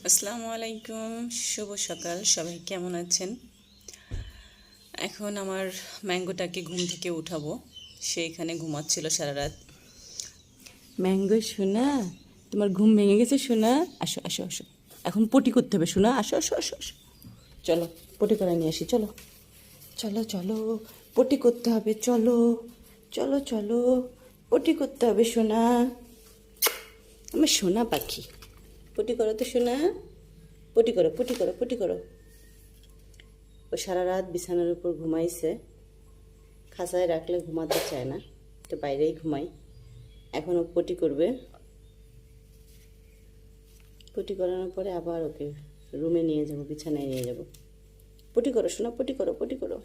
আসসালামু আলাইকুম, শুভ সকাল। সবাই কেমন আছেন? এখন আমার ম্যাঙ্গোটাকে ঘুম থেকে উঠাবো। সে এখানে ঘুমাচ্ছিল সারা রাত। ম্যাঙ্গো সোনা, তোমার ঘুম ভেঙে গেছে সোনা? আসো আসো আসো, এখন পটি করতে হবে সোনা। আসো আসো আসো আসো, চলো পটি করে নিয়ে আসি। চলো চলো চলো, পটি করতে হবে। চলো চলো চলো, পটি করতে হবে সোনা। আমার সোনা পাখি, পটি করো তো সোনা। পটি করো পটি করো পটি করো। ও সারা রাত বিছানার উপর ঘুমাইছে। খাঁচায় রাখলে ঘুমাতে চায় না, তো বাইরেই ঘুমাই। এখন ও পটি করবে। পটি করানোর পরে আবার ওকে রুমে নিয়ে যাব, বিছানায় নিয়ে যাব। পটি করো শোনা, পটি করো পটি করো।